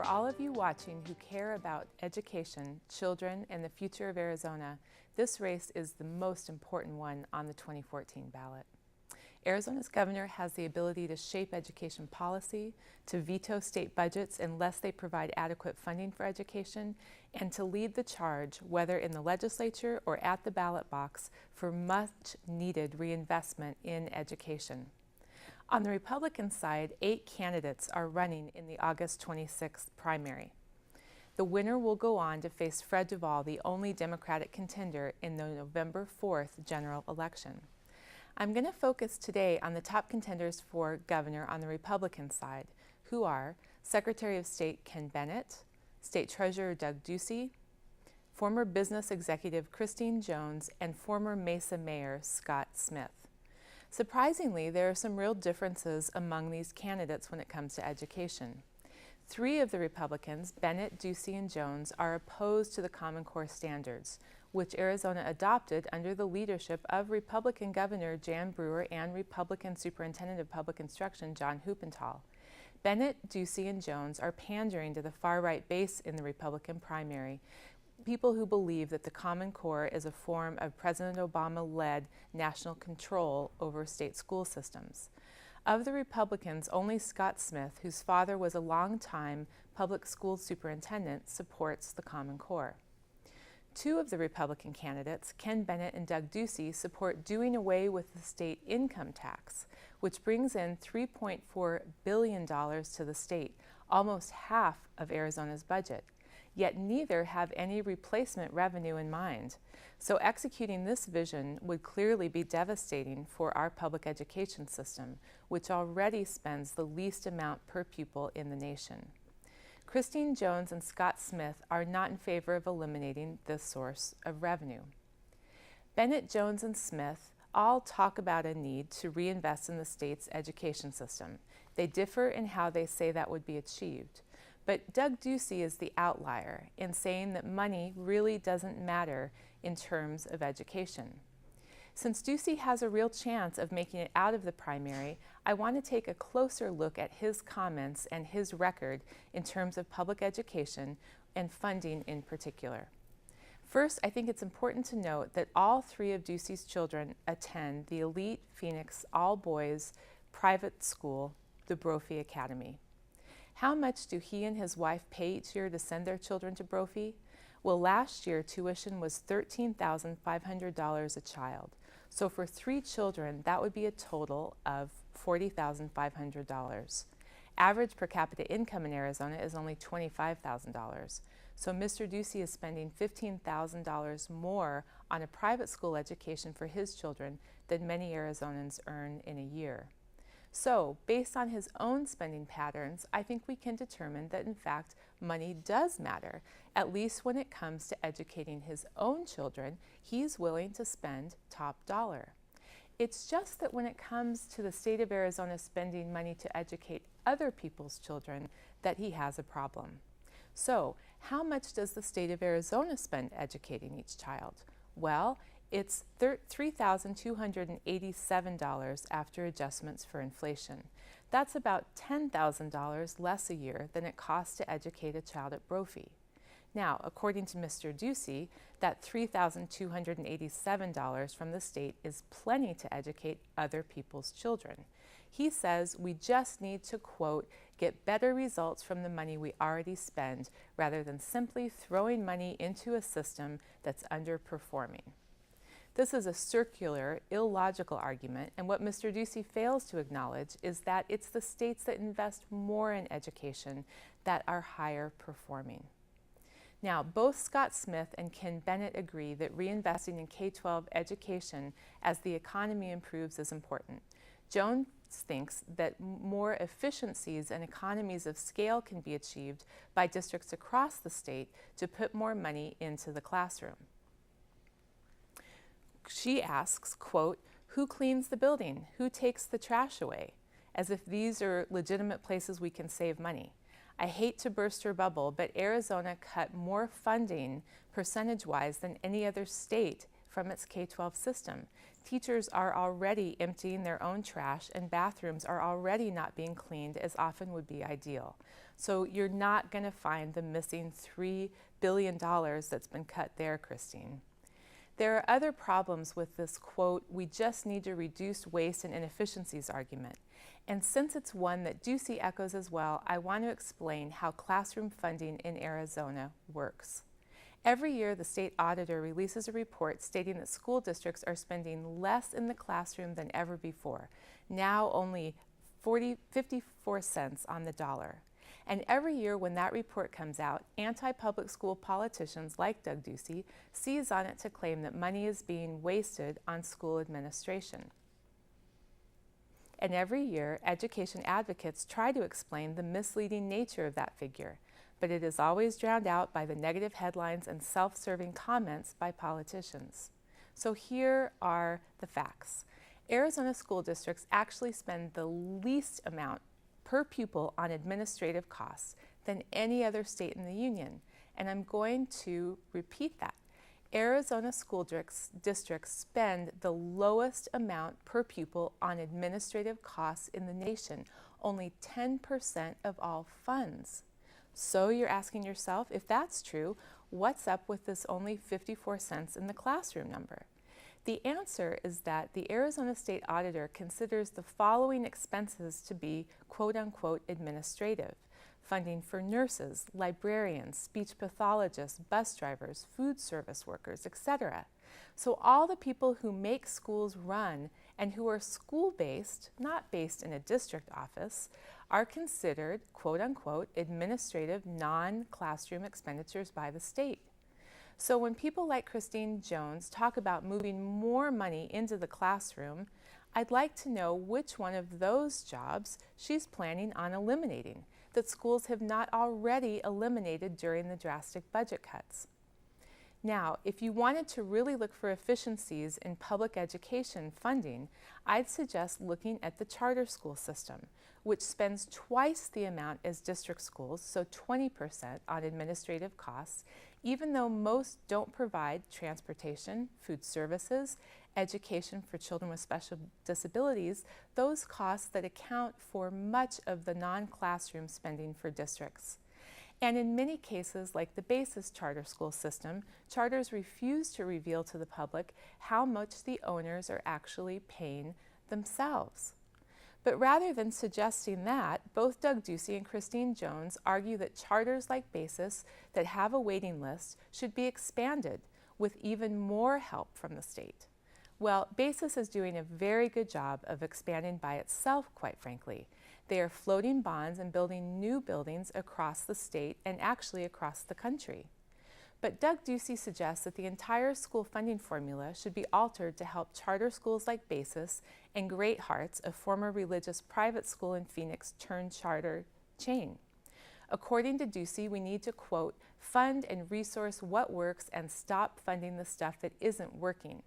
all of you watching who care about education, children, and the future of Arizona, this race is the most important one on the 2014 ballot. Arizona's governor has the ability to shape education policy, to veto state budgets unless they provide adequate funding for education, and to lead the charge, whether in the legislature or at the ballot box, for much needed reinvestment in education. On the Republican side, 8 candidates are running in the August 26th primary. The winner will go on to face Fred Duvall, the only Democratic contender in the November 4th general election. I'm going to focus today on the top contenders for governor on the Republican side, who are Secretary of State Ken Bennett, State Treasurer Doug Ducey, former business executive Christine Jones, and former Mesa Mayor Scott Smith. Surprisingly, there are some real differences among these candidates when it comes to education. 3 of the Republicans, Bennett, Ducey, and Jones, are opposed to the Common Core standards, which Arizona adopted under the leadership of Republican Governor Jan Brewer and Republican Superintendent of Public Instruction John Huppenthal. Bennett, Ducey, and Jones are pandering to the far-right base in the Republican primary, people who believe that the Common Core is a form of President Obama-led national control over state school systems. Of the Republicans, only Scott Smith, whose father was a long-time public school superintendent, supports the Common Core. 2 of the Republican candidates, Ken Bennett and Doug Ducey, support doing away with the state income tax, which brings in $3.4 billion to the state, almost half of Arizona's budget. Yet neither have any replacement revenue in mind. So executing this vision would clearly be devastating for our public education system, which already spends the least amount per pupil in the nation. Christine Jones and Scott Smith are not in favor of eliminating this source of revenue. Bennett, Jones, and Smith all talk about a need to reinvest in the state's education system. They differ in how they say that would be achieved. But Doug Ducey is the outlier in saying that money really doesn't matter in terms of education. Since Ducey has a real chance of making it out of the primary, I want to take a closer look at his comments and his record in terms of public education and funding in particular. First, I think it's important to note that all 3 of Ducey's children attend the elite Phoenix all-boys private school, the Brophy Academy. How much do he and his wife pay each year to send their children to Brophy? Well, last year tuition was $13,500 a child. So for 3 children, that would be a total of $40,500. Average per capita income in Arizona is only $25,000. So Mr. Ducey is spending $15,000 more on a private school education for his children than many Arizonans earn in a year. So, based on his own spending patterns, I think we can determine that in fact money does matter. At least when it comes to educating his own children, he's willing to spend top dollar. It's just that when it comes to the state of Arizona spending money to educate other people's children that he has a problem. So, how much does the state of Arizona spend educating each child? Well, it's $3,287 after adjustments for inflation. That's about $10,000 less a year than it costs to educate a child at Brophy. Now, according to Mr. Ducey, that $3,287 from the state is plenty to educate other people's children. He says we just need to, quote, get better results from the money we already spend rather than simply throwing money into a system that's underperforming. This is a circular, illogical argument, and what Mr. Ducey fails to acknowledge is that it's the states that invest more in education that are higher performing. Now, both Scott Smith and Ken Bennett agree that reinvesting in K-12 education as the economy improves is important. Jones thinks that more efficiencies and economies of scale can be achieved by districts across the state to put more money into the classroom. She asks, quote, who cleans the building? Who takes the trash away? As if these are legitimate places we can save money. I hate to burst her bubble, but Arizona cut more funding percentage-wise than any other state from its K-12 system. Teachers are already emptying their own trash, and bathrooms are already not being cleaned as often would be ideal. So you're not going to find the missing $3 billion that's been cut there, Christine. There are other problems with this quote, "we just need to reduce waste and inefficiencies" argument. And since it's one that Ducey echoes as well, I want to explain how classroom funding in Arizona works. Every year, the state auditor releases a report stating that school districts are spending less in the classroom than ever before, now only 54 cents on the dollar. And every year when that report comes out, anti-public school politicians like Doug Ducey seize on it to claim that money is being wasted on school administration. And every year, education advocates try to explain the misleading nature of that figure, but it is always drowned out by the negative headlines and self-serving comments by politicians. So here are the facts. Arizona school districts actually spend the least amount per pupil on administrative costs than any other state in the union. And I'm going to repeat that. Arizona school districts spend the lowest amount per pupil on administrative costs in the nation, only 10% of all funds. So you're asking yourself, if that's true, what's up with this only 54 cents in the classroom number? The answer is that the Arizona State Auditor considers the following expenses to be quote-unquote administrative: funding for nurses, librarians, speech pathologists, bus drivers, food service workers, etc. So all the people who make schools run and who are school-based, not based in a district office, are considered quote-unquote administrative non-classroom expenditures by the state. So when people like Christine Jones talk about moving more money into the classroom, I'd like to know which one of those jobs she's planning on eliminating, that schools have not already eliminated during the drastic budget cuts. Now, if you wanted to really look for efficiencies in public education funding, I'd suggest looking at the charter school system, which spends twice the amount as district schools, so 20% on administrative costs, even though most don't provide transportation, food services, education for children with special disabilities, those costs that account for much of the non-classroom spending for districts. And in many cases, like the BASIS charter school system, charters refuse to reveal to the public how much the owners are actually paying themselves. But rather than suggesting that, both Doug Ducey and Christine Jones argue that charters like BASIS that have a waiting list should be expanded with even more help from the state. Well, BASIS is doing a very good job of expanding by itself, quite frankly. They are floating bonds and building new buildings across the state and actually across the country. But Doug Ducey suggests that the entire school funding formula should be altered to help charter schools like BASIS and Great Hearts, a former religious private school in Phoenix turned charter chain. According to Ducey, we need to, quote, fund and resource what works and stop funding the stuff that isn't working.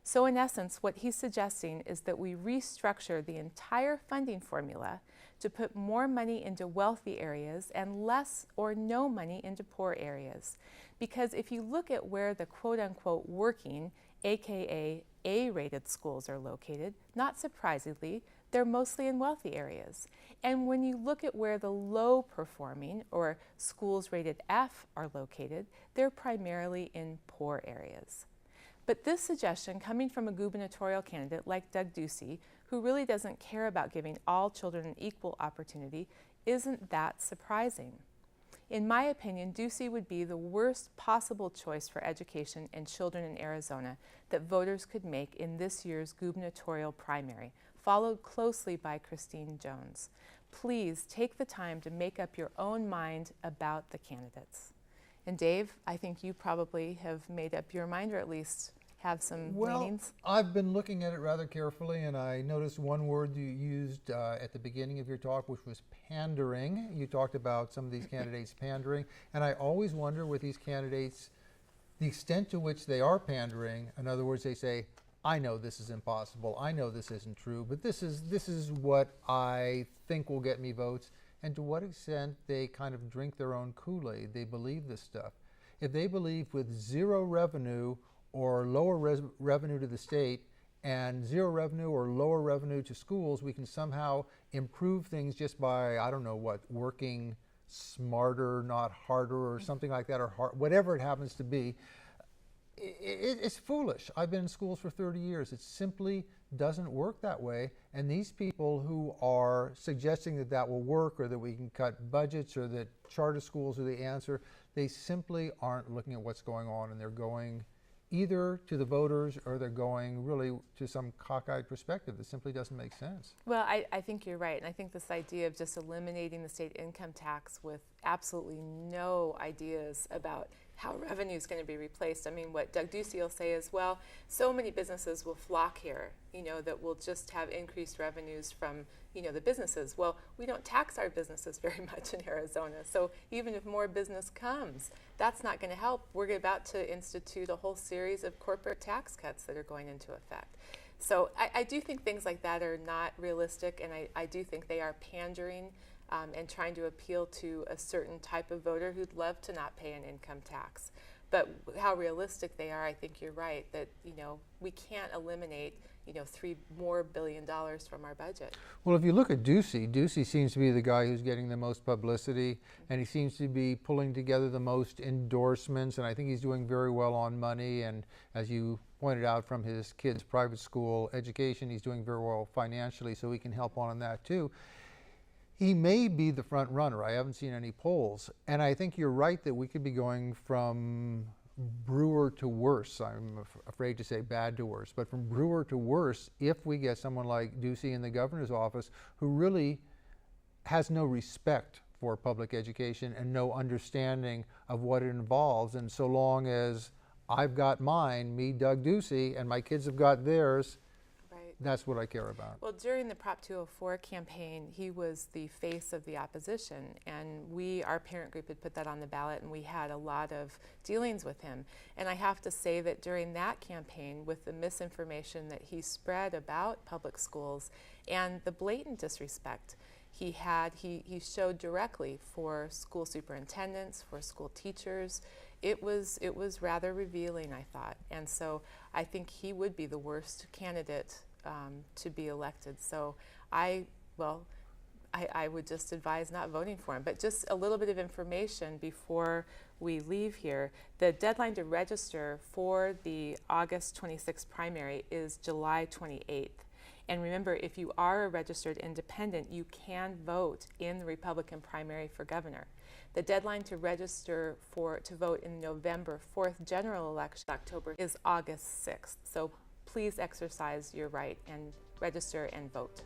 So in essence, what he's suggesting is that we restructure the entire funding formula to put more money into wealthy areas and less or no money into poor areas. Because if you look at where the quote-unquote working, aka A-rated schools are located, not surprisingly, they're mostly in wealthy areas. And when you look at where the low-performing, or schools rated F, are located, they're primarily in poor areas. But this suggestion, coming from a gubernatorial candidate like Doug Ducey, who really doesn't care about giving all children an equal opportunity, isn't that surprising. In my opinion, Ducey would be the worst possible choice for education and children in Arizona that voters could make in this year's gubernatorial primary, followed closely by Christine Jones. Please take the time to make up your own mind about the candidates. And Dave, I think you probably have made up your mind, or at least have some leanings. I've been looking at it rather carefully, and I noticed one word you used at the beginning of your talk, which was pandering. You talked about some of these candidates pandering, and I always wonder with these candidates the extent to which they are pandering. In other words, they say, I know this is impossible, I know this isn't true, but this is what I think will get me votes. And to what extent they kind of drink their own Kool-Aid. They believe this stuff. If they believe with zero revenue, or lower revenue to the state and zero revenue or lower revenue to schools, we can somehow improve things just by, I don't know what, working smarter, not harder, or something like that, or whatever it happens to be. It's foolish. I've been in schools for 30 years. It simply doesn't work that way. And these people who are suggesting that that will work, or that we can cut budgets, or that charter schools are the answer, they simply aren't looking at what's going on, and they're going either to the voters, or they're going really to some cockeyed perspective that simply doesn't make sense. Well, I think you're right. And I think this idea of just eliminating the state income tax with absolutely no ideas about how revenue is going to be replaced. I mean, what Doug Ducey will say is, well, so many businesses will flock here, that we'll just have increased revenues from, the businesses. Well, we don't tax our businesses very much in Arizona. So even if more business comes, that's not going to help. We're about to institute a whole series of corporate tax cuts that are going into effect. So I do think things like that are not realistic, and I do think they are pandering and trying to appeal to a certain type of voter who'd love to not pay an income tax. But how realistic they are, I think you're right, that we can't eliminate $3 more billion from our budget. Well, if you look at Ducey, Ducey seems to be the guy who's getting the most publicity, and he seems to be pulling together the most endorsements, and I think he's doing very well on money. And as you pointed out, from his kids' private school education, he's doing very well financially, so he can help on that too. He may be the front runner. I haven't seen any polls. And I think you're right that we could be going from brewer to worse. I'm afraid to say bad to worse, but from brewer to worse if we get someone like Ducey in the governor's office, who really has no respect for public education and no understanding of what it involves. And so long as I've got mine, me, Doug Ducey, and my kids have got theirs, that's what I care about. Well, during the Prop 204 campaign, he was the face of the opposition, and our parent group had put that on the ballot, and we had a lot of dealings with him. And I have to say that during that campaign, with the misinformation that he spread about public schools and the blatant disrespect he showed directly for school superintendents, for school teachers, it was rather revealing, I thought. And so I think he would be the worst candidate to be elected. So I would just advise not voting for him. But just a little bit of information before we leave here. The deadline to register for the August 26th primary is July 28th. And remember, if you are a registered independent, you can vote in the Republican primary for governor. The deadline to register to vote in November 4th general election, October, is August 6th. So please exercise your right and register and vote.